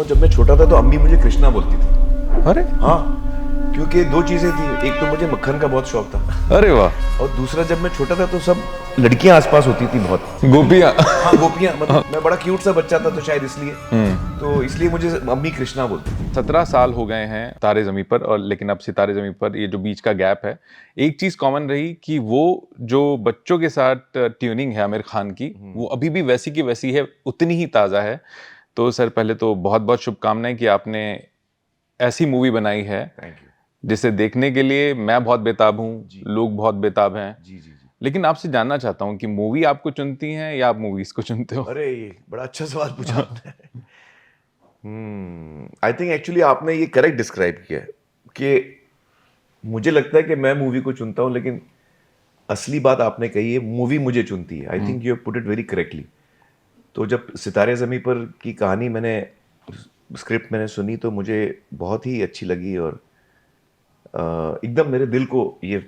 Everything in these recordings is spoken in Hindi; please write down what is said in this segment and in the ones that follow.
हूँ, जब मैं छोटा था तो अम्मी मुझे कृष्णा बोलती थी। अरे हाँ, क्योंकि दो चीजें थी, एक तो मुझे मक्खन का बहुत शौक था अरे वाह, और दूसरा जब मैं छोटा था तो सब लड़कियां आसपास होती थी बहुत। गोपियाँ। हाँ, गोपियां, मतलब मैं बड़ा क्यूट सा बच्चा था तो शायद इसलिए, तो इसलिए मुझे अम्मी कृष्णा बोलती थी। 17 साल हो गए हैं तारे ज़मीं पर, और लेकिन अब सितारे ज़मीं पर ये जो बीच का गैप है, एक चीज़ कॉमन रही कि वो जो बच्चों के साथ ट्यूनिंग है आमिर खान की, वो अभी भी वैसी की वैसी है, उतनी ही ताज़ा है। तो सर पहले तो बहुत बहुत शुभकामनाएं कि आपने ऐसी मूवी बनाई है थैंक यू। जिसे देखने के लिए मैं बहुत बेताब हूँ, जी लोग बहुत बेताब हैं। जी जी जी। लेकिन आपसे जानना चाहता हूँ कि मूवी आपको चुनती हैं या आप मूवीज को चुनते हो? अरे, ये बड़ा अच्छा सवाल पूछा आपने। आई थिंक एक्चुअली आपने ये करेक्ट डिस्क्राइब किया है कि मुझे लगता है कि मैं मूवी को चुनता हूँ, लेकिन असली बात आपने कही है, मूवी मुझे चुनती है। I think you put it very correctly. तो जब सितारे ज़मीं पर की कहानी मैंने, स्क्रिप्ट मैंने सुनी तो मुझे बहुत ही अच्छी लगी और एकदम मेरे दिल को ये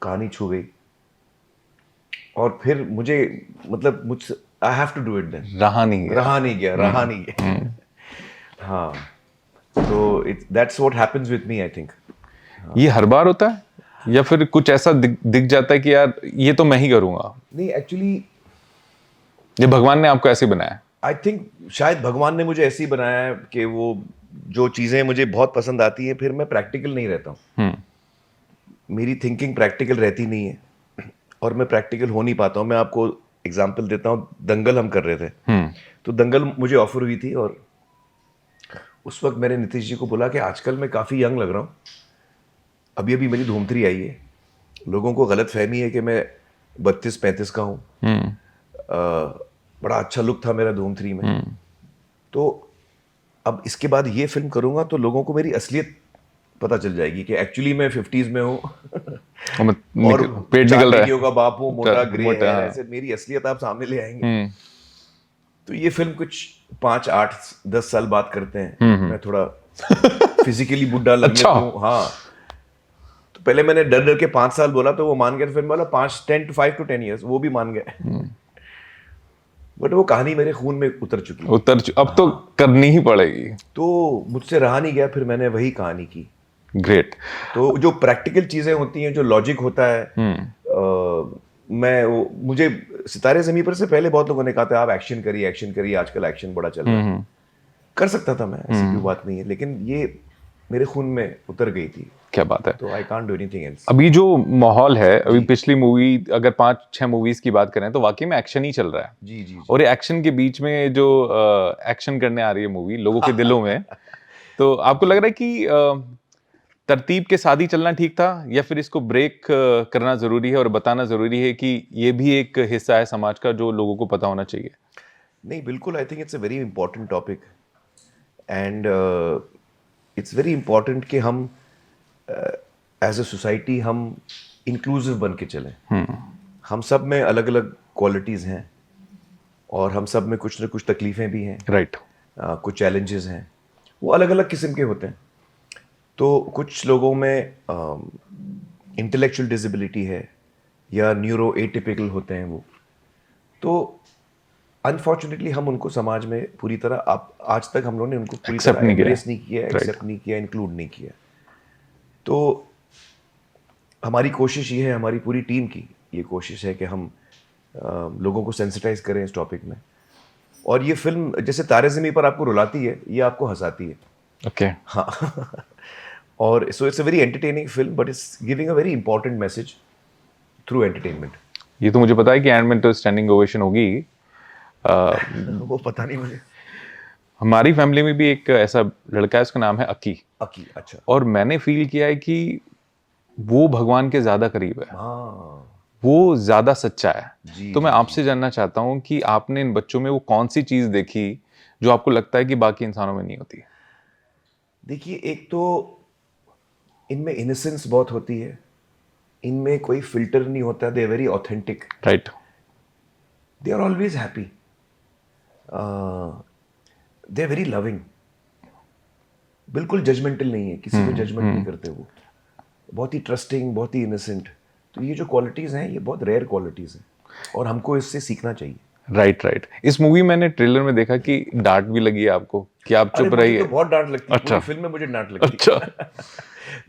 कहानी छू गई। और फिर मुझे, मतलब मुझसे I have to do it then. रहा नहीं गया। रहा नहीं गया, रहा नहीं गया। हाँ, तो it's that's what happens with me, I think. ये हर बार होता है या फिर कुछ ऐसा दिख जाता है कि यार ये तो मैं ही करूंगा, नहीं, एक्चुअली ये भगवान ने आपको ऐसे बनाया है? आई थिंक शायद भगवान ने मुझे ऐसे ही बनाया है कि वो जो चीज़ें मुझे बहुत पसंद आती हैं, फिर मैं प्रैक्टिकल नहीं रहता हूँ। मेरी थिंकिंग प्रैक्टिकल रहती नहीं है और मैं प्रैक्टिकल हो नहीं पाता हूँ। मैं आपको एग्जांपल देता हूँ, दंगल हम कर रहे थे, तो दंगल मुझे ऑफर हुई थी और उस वक्त मैंने नीतीश जी को बोला कि आजकल मैं काफ़ी यंग लग रहा हूँ, अभी अभी मेरी धूम-3 आई है, लोगों को गलत फहमी है कि मैं 32-35 का हूँ। बड़ा अच्छा लुक था मेरा धूम-3 में। तो अब इसके बाद ये फिल्म करूँगा तो लोगों को मेरी असलियत पता चल जाएगी कि एक्चुअली मैं 50s में हूँ और पेट 4 निकल रहा बेटियों का बाप हूँ, मोटा ग्रे मोटा, हेयर, हाँ। ऐसे मेरी असलियत आप सामने ले आएंगे। तो ये फिल्म कुछ 5, 8, 10 साल बाद करते हैं। मैं थोड़ा फिजिकली बुढ़ा लगने अच्छा। लगूं। हाँ, तो पहले मैंने डर डर के 5 साल बोला तो वो मान गए, फिर बोला 5 to 10 years, वो भी मान गए। बट वो कहानी मेरे खून में उतर चुकी है। अब तो करनी ही पड़ेगी। तो मुझसे रहा नहीं गया, फिर मैंने वही कहानी की। ग्रेट। तो जो प्रैक्टिकल चीजें होती हैं, जो लॉजिक होता है, मैं वो, मुझे सितारे ज़मीं पर से पहले बहुत लोगों ने कहा था आप एक्शन करिए, एक्शन करिए, आजकल एक्शन बड़ा चल रहा है। कर सकता था मैं, ऐसी कोई बात नहीं है, लेकिन ये मेरे खून में उतर गई थी, क्या बात है। तो I can't do anything else. अभी जो माहौल है, अभी जी पिछली मूवी अगर 5-6 मूवीज की बात करें तो वाकई में एक्शन ही चल रहा है। जी जी जी। और ये एक्शन के बीच में जो एक्शन करने आ रही है मूवी लोगों के दिलों में, तो आपको लग रहा है कि तरतीब के साथ ही चलना ठीक था या फिर इसको ब्रेक करना जरूरी है और बताना जरूरी है कि ये भी एक हिस्सा है समाज का जो लोगों को पता होना चाहिए? नहीं, बिल्कुल, I think it's a very important topic and it's very important कि हम एज अ सोसाइटी हम इंक्लूसिव बन के चलें। हम सब में अलग अलग क्वालिटीज़ हैं और हम सब में कुछ ना कुछ तकलीफ़ें भी हैं। राइट। कुछ चैलेंजेस हैं, वो अलग अलग किस्म के होते हैं। तो कुछ लोगों में इंटेलेक्चुअल डिसेबिलिटी है या न्यूरो एटिपिकल होते हैं वो, तो अनफॉर्चुनेटली हम उनको समाज में पूरी तरह, आप आज तक हम लोगों ने उनको पूरी एक्सेप्ट तरह नहीं किया। एम्ब्रेस नहीं किया, एक्सेप्ट नहीं किया, इंक्लूड नहीं किया। तो हमारी कोशिश ये है, हमारी पूरी टीम की ये कोशिश है कि हम लोगों को सेंसिटाइज करें इस टॉपिक में। और ये फिल्म जैसे तारे ज़मीं पर आपको रुलाती है, ये आपको हंसाती है। ओके। हाँ और so it's a very entertaining film, but it's giving a very important message through entertainment. ये तो मुझे पता है कि एंड में तो स्टैंडिंग ओवेशन होगी। वो पता नहीं मुझे। हमारी फैमिली में भी एक ऐसा लड़का है, उसका नाम है अकी। अकी, अच्छा। और मैंने फील किया है कि वो भगवान के ज्यादा करीब है, हाँ वो ज्यादा सच्चा है। जी तो मैं जी जी। आपसे जानना चाहता हूँ कि आपने इन बच्चों में वो कौन सी चीज देखी जो आपको लगता है कि बाकी इंसानों में नहीं होती? देखिए, एक तो इनमें इनोसेंस बहुत होती है, इनमें कोई फिल्टर नहीं होता, they very authentic, right. They are always happy, they very loving, बिल्कुल जजमेंटल नहीं है, किसी को जजमेंट नहीं करते वो, बहुत ही ट्रस्टिंग, बहुत ही इनोसेंट। तो ये जो क्वालिटीज़ हैं ये बहुत रेयर क्वालिटीज़ हैं और हमको इससे सीखना चाहिए। Right right. इस मूवी मैंने ट्रेलर में देखा कि डांट भी लगी है आपको कि आप अरे चुप मुझे रहिए। तो बहुत डांट लगती है, अच्छा। पूरी फिल्म में मुझे डांट लगती अच्छा। है।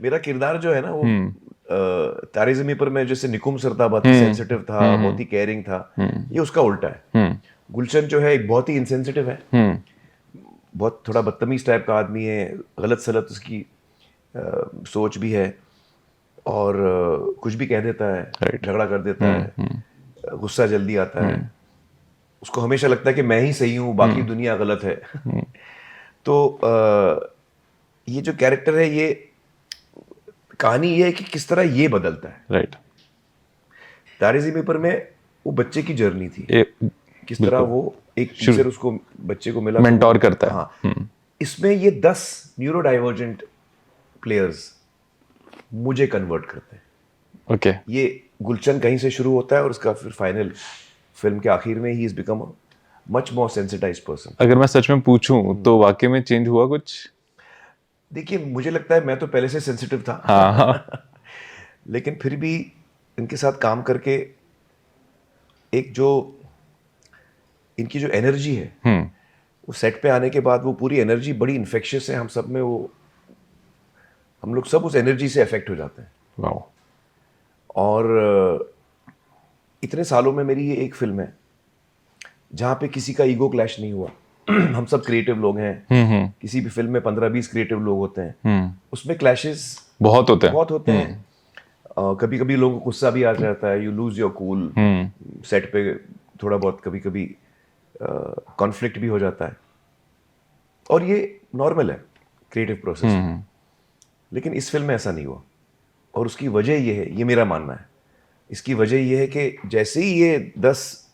मेरा किरदार जो है ना वो तारे ज़मीं पर मैं जैसे निकुम सर था, बहुत ही सेंसिटिव था, बहुत ही केयरिंग था, ये उसका उल्टा है। गुलशन जो है एक बहुत ही इंसेंसिटिव है, बहुत थोड़ा बदतमीज टाइप का आदमी है, गलत सलत उसकी सोच भी है, और कुछ भी कह देता है, झगड़ा कर देता है, गुस्सा जल्दी आता है, उसको हमेशा लगता है कि मैं ही सही हूँ, बाकी दुनिया गलत है। तो ये जो कैरेक्टर है, ये कहानी ये है कि किस तरह ये बदलता है। राइट। तारे ज़मीं पर में वो बच्चे की जर्नी थी, किस तरह बिल्कुल। वो एक टीचर उसको बच्चे को मिला, तो मेंटोर वो- करता है। हाँ, इसमें ये 10 न्यूरो डाइवर्जेंट प्लेयर्स मुझे कन्वर्ट करते हैं। ओके। ये गुलशन कहीं से शुरू होता है और उसका फिर फाइनल फिल्म के आखिर में he is become a much more sensitised person. अगर मैं सच में पूछूं तो वाकई में चेंज हुआ कुछ? देखिए, मुझे लगता है मैं तो पहले से सेंसिटिव था। हाँ हाँ। लेकिन फिर भी इनके साथ काम करके एक जो इनकी जो एनर्जी है, वो सेट पे आने के बाद वो पूरी एनर्जी बड़ी इन्फेक्शियस है हम सब में, वो हम लोग सब उस एनर्जी से अफेक्ट हो जाते हैं। वाओ। और इतने सालों में मेरी ये एक फिल्म है जहाँ पे किसी का ईगो क्लैश नहीं हुआ। हम सब क्रिएटिव लोग हैं, किसी भी फिल्म में 15-20 क्रिएटिव लोग होते हैं, उसमें क्लैशेस बहुत होते हैं। बहुत होते हैं। कभी कभी लोगों को गुस्सा भी आ जाता है, you lose your cool set पे, थोड़ा बहुत कभी कभी कॉन्फ्लिक्ट भी हो जाता है, और ये नॉर्मल है क्रिएटिव प्रोसेस में। लेकिन इस फिल्म में ऐसा नहीं हुआ, और उसकी वजह ये है, ये मेरा मानना है, इसकी वजह ये है कि जैसे ही ये 10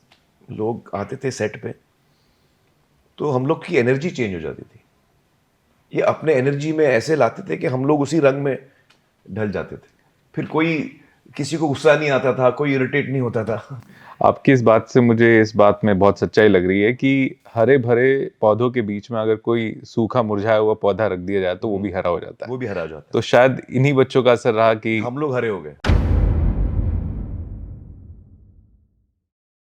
लोग आते थे सेट पे, तो हम लोग की एनर्जी चेंज हो जाती थी। ये अपने एनर्जी में ऐसे लाते थे कि हम लोग उसी रंग में ढल जाते थे। फिर कोई किसी को गुस्सा नहीं आता था, कोई इरिटेट नहीं होता था। आपकी इस बात से मुझे इस बात में बहुत सच्चाई लग रही है कि हरे भरे पौधों के बीच में अगर कोई सूखा मुरझाया हुआ पौधा रख दिया जाए तो वो भी हरा हो जाता है। वो भी हरा हो जाता तो शायद इन्हीं बच्चों का असर रहा कि है, हम लोग हरे हो गए।